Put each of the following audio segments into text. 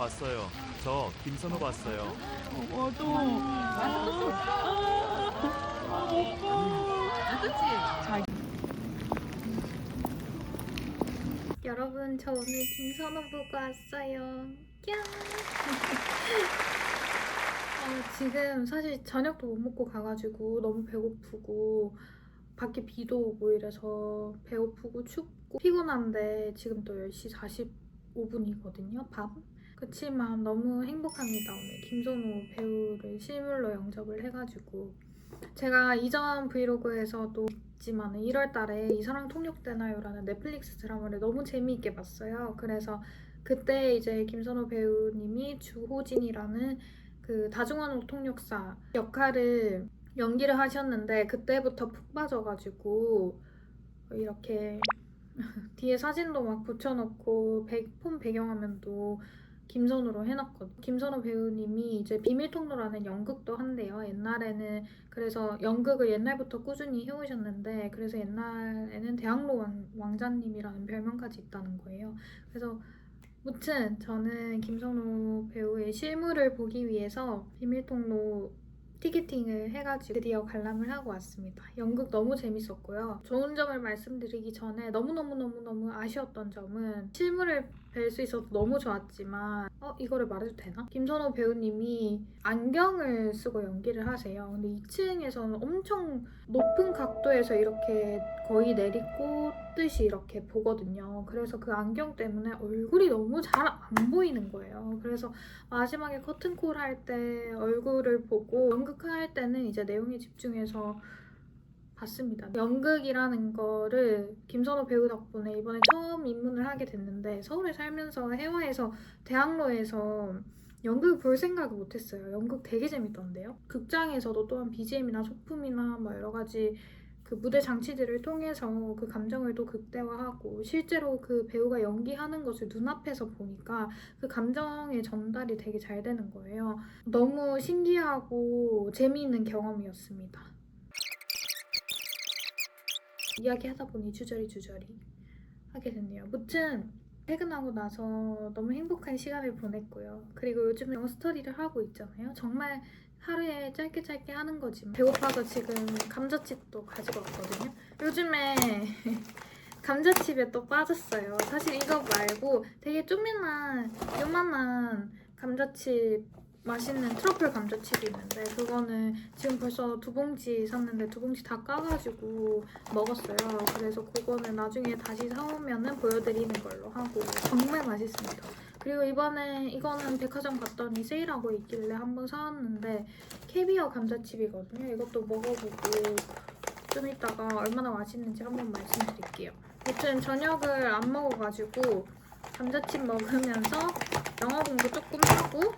왔어요. 저 김선호 봤어요. 여러분, 저 오늘 김선호 보고 왔어요. 꺄! 지금 사실 저녁도 못 먹고 가가지고 너무 배고프고 밖에 비도 오고 이래서 배고프고 춥고 피곤한데 지금 또 10시 45분이거든요, 밤. 그치만 너무 행복합니다. 오늘 김선호 배우를 실물로 영접을 해가지고 제가 이전 브이로그에서도 있지만 1월달에 이 사랑 통역되나요? 라는 넷플릭스 드라마를 너무 재미있게 봤어요. 그래서 그때 이제 김선호 배우님이 주호진이라는 그 다중언어 통역사 역할을 연기를 하셨는데 그때부터 푹 빠져가지고 이렇게 뒤에 사진도 막 붙여놓고 폰 배경화면도 김선호로 해놨거든요. 김선호 배우님이 이제 비밀통로라는 연극도 한대요. 옛날에는 그래서 연극을 옛날부터 꾸준히 해오셨는데 그래서 옛날에는 대학로 왕자님이라는 별명까지 있다는 거예요. 그래서 무튼 저는 김선호 배우의 실물을 보기 위해서 비밀통로 티켓팅을 해가지고 드디어 관람을 하고 왔습니다. 연극 너무 재밌었고요. 좋은 점을 말씀드리기 전에 너무너무너무너무 아쉬웠던 점은 실물을 뵐 수 있어서 너무 좋았지만 이거를 말해도 되나? 김선호 배우님이 안경을 쓰고 연기를 하세요. 근데 2층에서는 엄청 높은 각도에서 이렇게 거의 내리꽂듯이 이렇게 보거든요. 그래서 그 안경 때문에 얼굴이 너무 잘 안 보이는 거예요. 그래서 마지막에 커튼콜 할 때 얼굴을 보고 연극할 때는 이제 내용에 집중해서 봤습니다. 연극이라는 거를 김선호 배우 덕분에 이번에 처음 입문을 하게 됐는데 서울에 살면서 해외에서 대학로에서 연극을 볼 생각을 못했어요. 연극 되게 재밌던데요. 극장에서도 또한 BGM이나 소품이나 뭐 여러 가지 그 무대 장치들을 통해서 그 감정을 또 극대화하고 실제로 그 배우가 연기하는 것을 눈앞에서 보니까 그 감정의 전달이 되게 잘 되는 거예요. 너무 신기하고 재미있는 경험이었습니다. 이야기하다 보니 주저리 하게 됐네요. 무튼 퇴근하고 나서 너무 행복한 시간을 보냈고요. 그리고 요즘 영어스터디를 하고 있잖아요. 정말 하루에 짧게 하는 거지만 배고파서 지금 감자칩도 가지고 왔거든요. 요즘에 감자칩에 또 빠졌어요. 사실 이거 말고 되게 쪼매난 요만한 감자칩 맛있는 트러플 감자칩이 있는데 그거는 지금 벌써 2봉지 샀는데 2봉지 다 까가지고 먹었어요. 그래서 그거는 나중에 다시 사오면은 보여드리는 걸로 하고 정말 맛있습니다. 그리고 이번에 이거는 백화점 갔더니 세일하고 있길래 한번 사왔는데 캐비어 감자칩이거든요. 이것도 먹어보고 좀 이따가 얼마나 맛있는지 한번 말씀드릴게요. 아무튼 저녁을 안 먹어가지고 감자칩 먹으면서 영어 공부 조금 하고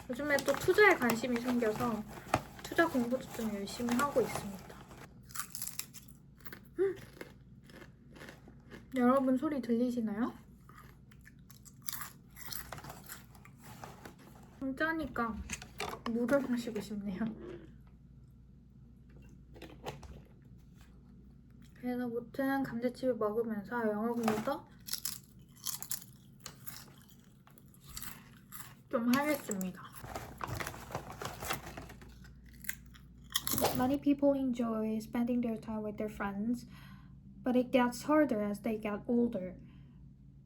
요즘에 또 투자에 관심이 생겨서 투자 공부도 좀 열심히 하고 있습니다. 여러분 소리 들리시나요? 좀 짜니까 물을 마시고 싶네요. 그래서 무튼 감자칩을 먹으면서 영어 공부도 좀 하겠습니다. Many people enjoy spending their time with their friends, but it gets harder as they get older.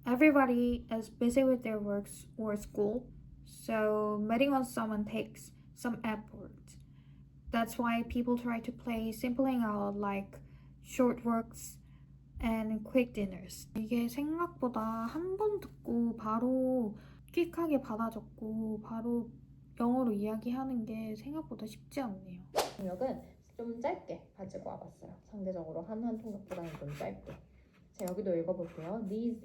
Everybody is busy with their works or school, so meeting on someone takes some effort. That's why people try to play simpling out like short works and quick dinners. 이게 생각보다 한 번 듣고 바로 퀵하게 받아적고 바로 영어로 이야기하는 게 생각보다 쉽지 않네요. 통역은 좀 짧게 가지고 와봤어요. 상대적으로 한 통역보다는 좀 짧게. 자, 여기도 읽어볼게요. These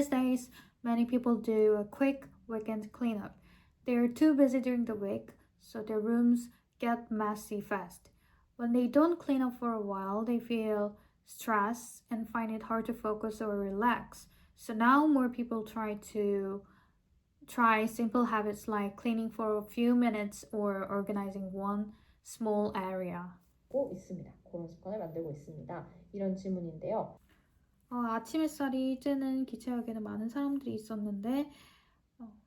days, many people do a quick weekend cleanup. They are too busy during the week, so their rooms get messy fast. When they don't clean up for a while, they feel stressed and find it hard to focus or relax. So now more people try simple habits like cleaning for a few minutes or organizing one small area. 있습니다. 그런 습관을 만들고 있습니다. 이런 질문인데요. 아침 햇살이 쬐는 기차역에는 많은 사람들이 있었는데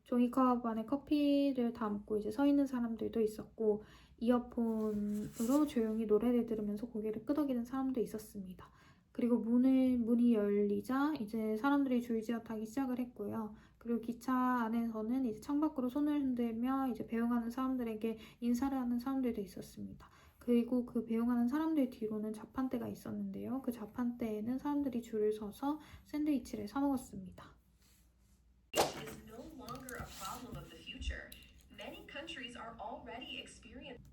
종이컵 안에 커피를 담고 이제 서 있는 사람들도 있었고 이어폰으로 조용히 노래를 들으면서 고개를 끄덕이는 사람도 있었습니다. 그리고 문이 열리자 이제 사람들이 줄지어 타기 시작을 했고요. 그리고 기차 안에서는 이제 창밖으로 손을 흔들며 이제 배웅하는 사람들에게 인사를 하는 사람들도 있었습니다. 그리고 그 배웅하는 사람들 뒤로는 자판대가 있었는데요. 그 자판대에는 사람들이 줄을 서서 샌드위치를 사 먹었습니다. Is no longer a problem of the future. Many countries are already experiencing.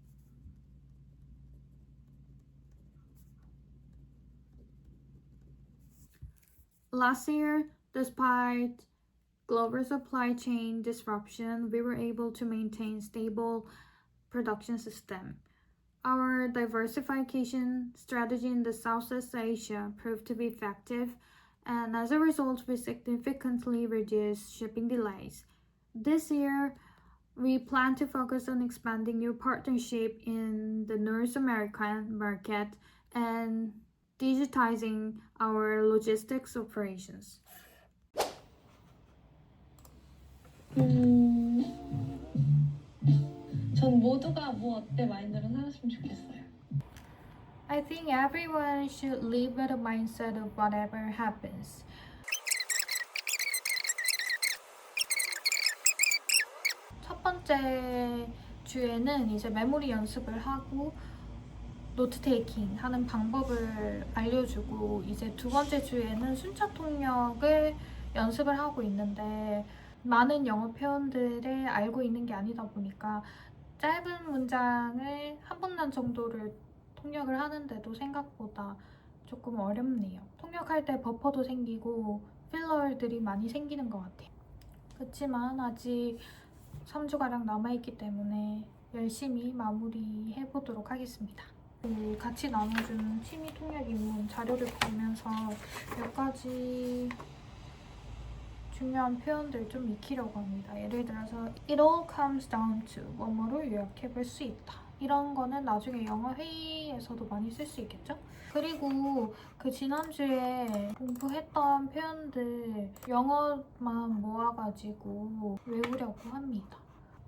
Last year, despite global supply chain disruption, we were able to maintain stable production system. Our diversification strategy in the Southeast Asia proved to be effective, and as a result, we significantly reduced shipping delays. This year, we plan to focus on expanding new partnership in the North American market and digitizing our logistics operations. 전 모두가 뭐 어때 마인드로 살았으면 좋겠어요. I think everyone should live with a mindset of whatever happens. 첫 번째 주에는 이제 메모리 연습을 하고 노트 테이킹 하는 방법을 알려주고 이제 두 번째 주에는 순차 통역을 연습을 하고 있는데 많은 영어 표현들을 알고 있는 게 아니다 보니까 짧은 문장을 한 문단 정도를 통역을 하는데도 생각보다 조금 어렵네요. 통역할 때 버퍼도 생기고 필러들이 많이 생기는 것 같아요. 그렇지만 아직 3주가량 남아있기 때문에 열심히 마무리해보도록 하겠습니다. 같이 나눠준 취미 통역 입문 자료를 보면서 몇 가지 중요한 표현들 좀 익히려고 합니다. 예를 들어서 It all comes down to 뭐뭐를 요약해볼 수 있다. 이런 거는 나중에 영어 회의에서도 많이 쓸 수 있겠죠? 그리고 그 지난주에 공부했던 표현들 영어만 모아가지고 외우려고 합니다.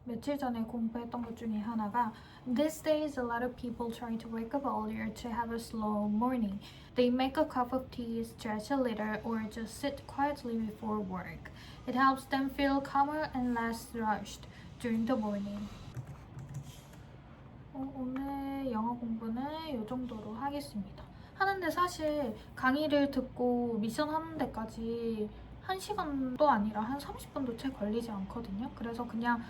며칠 전에 공부했던 것 중에 하나가 These days a lot of people try to wake up earlier to have a slow morning. They make a cup of tea, stretch a little, or just sit quietly before work. It helps them feel calmer and less rushed during the morning. 오늘 영어 공부는 이 정도로 하겠습니다. 하는데 사실 강의를 듣고 미션 하는 데까지 1시간도 아니라 한 30분도 채 걸리지 않거든요. 그래서 그냥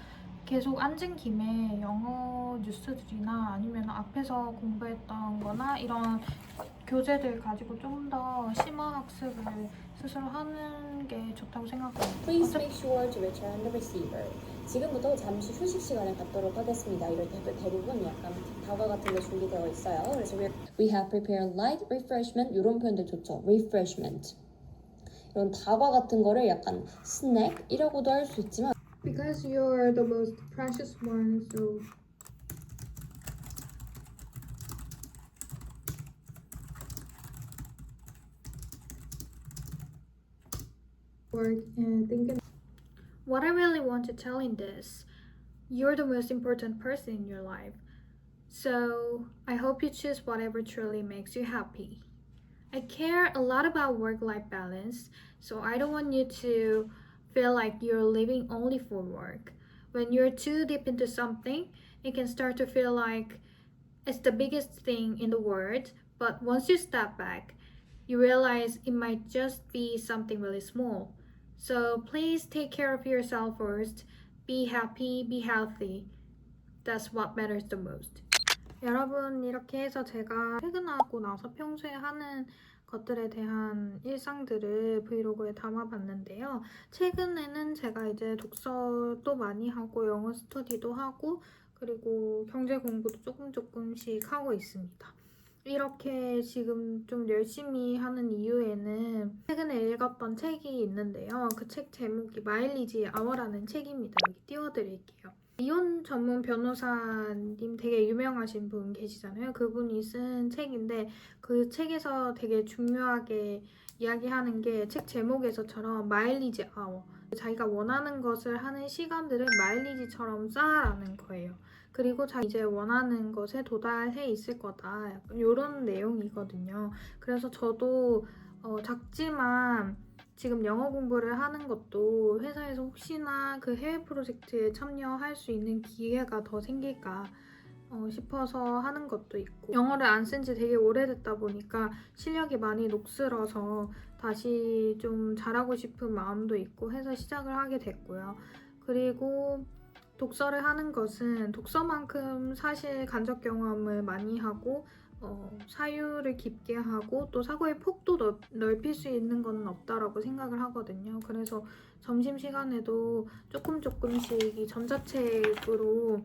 계속 앉은 김에 영어 뉴스들이나 아니면 앞에서 공부했던 거나 이런 교재들 가지고 좀 더 심화 학습을 스스로 하는 게 좋다고 생각합니다. Please make sure to return the receiver. 지금부터 잠시 휴식 시간을 갖도록 하겠습니다. 이럴 때 대부분 약간 다과 같은 게 준비되어 있어요. 그래서 we have prepared light refreshment 이런 표현들 좋죠. refreshment. 이런 다과 같은 거를 약간 스낵이라고도 할 수 있지만 Because you're the most precious one, so work and thinking. What I really want to tell in this, you're the most important person in your life. So I hope you choose whatever truly makes you happy. I care a lot about work-life balance, so I don't want you to feel like you're living only for work. When you're too deep into something, it can start to feel like it's the biggest thing in the world, but once you step back, you realize it might just be something really small. So please take care of yourself first. Be happy, be healthy. That's what matters the most. 여러분, 이렇게 해서 제가 퇴근하고 나서 평소에 하는 것들에 대한 일상들을 브이로그에 담아봤는데요. 최근에는 제가 이제 독서도 많이 하고 영어 스터디도 하고 그리고 경제 공부도 조금씩 하고 있습니다. 이렇게 지금 좀 열심히 하는 이유에는 최근에 읽었던 책이 있는데요. 그 책 제목이 마일리지 아워라는 책입니다. 여기 띄워드릴게요. 이혼 전문 변호사님 되게 유명하신 분 계시잖아요. 그분이 쓴 책인데 그 책에서 되게 중요하게 이야기하는 게 책 제목에서처럼 마일리지 아워. 자기가 원하는 것을 하는 시간들을 마일리지처럼 쌓아라는 거예요. 그리고 자기 이제 원하는 것에 도달해 있을 거다. 약간 이런 내용이거든요. 그래서 저도 작지만 지금 영어 공부를 하는 것도 회사에서 혹시나 그 해외 프로젝트에 참여할 수 있는 기회가 더 생길까 싶어서 하는 것도 있고, 영어를 안 쓴 지 되게 오래됐다 보니까 실력이 많이 녹슬어서 다시 좀 잘하고 싶은 마음도 있고 해서 시작을 하게 됐고요. 그리고 독서를 하는 것은 독서만큼 사실 간접 경험을 많이 하고 사유를 깊게 하고 또 사고의 폭도 넓힐 수 있는 건 없다라고 생각을 하거든요. 그래서 점심시간에도 조금씩 이 전자책으로,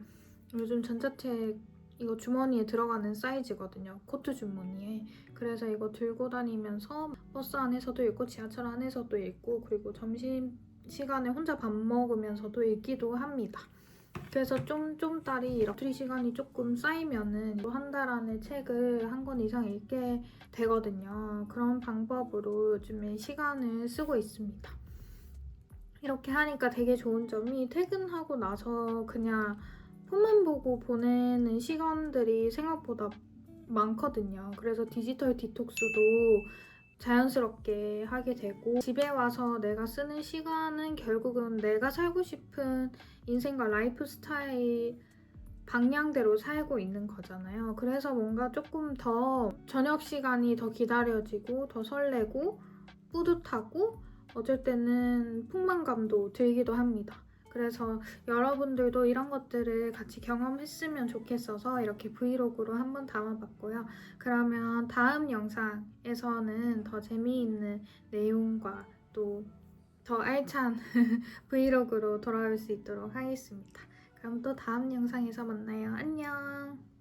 요즘 전자책 이거 주머니에 들어가는 사이즈거든요. 코트 주머니에. 그래서 이거 들고 다니면서 버스 안에서도 읽고 지하철 안에서도 읽고 그리고 점심시간에 혼자 밥 먹으면서도 읽기도 합니다. 그래서 쫌쫌따리 이렇게 시간이 조금 쌓이면은 한 달 안에 책을 한 권 이상 읽게 되거든요. 그런 방법으로 요즘에 시간을 쓰고 있습니다. 이렇게 하니까 되게 좋은 점이 퇴근하고 나서 그냥 폰만 보고 보내는 시간들이 생각보다 많거든요. 그래서 디지털 디톡스도 자연스럽게 하게 되고, 집에 와서 내가 쓰는 시간은 결국은 내가 살고 싶은 인생과 라이프 스타일 방향대로 살고 있는 거잖아요. 그래서 뭔가 조금 더 저녁 시간이 더 기다려지고 더 설레고 뿌듯하고 어쩔 때는 폭망감도 들기도 합니다. 그래서 여러분들도 이런 것들을 같이 경험했으면 좋겠어서 이렇게 브이로그로 한번 담아봤고요. 그러면 다음 영상에서는 더 재미있는 내용과 또 더 알찬 브이로그로 돌아올 수 있도록 하겠습니다. 그럼 또 다음 영상에서 만나요. 안녕!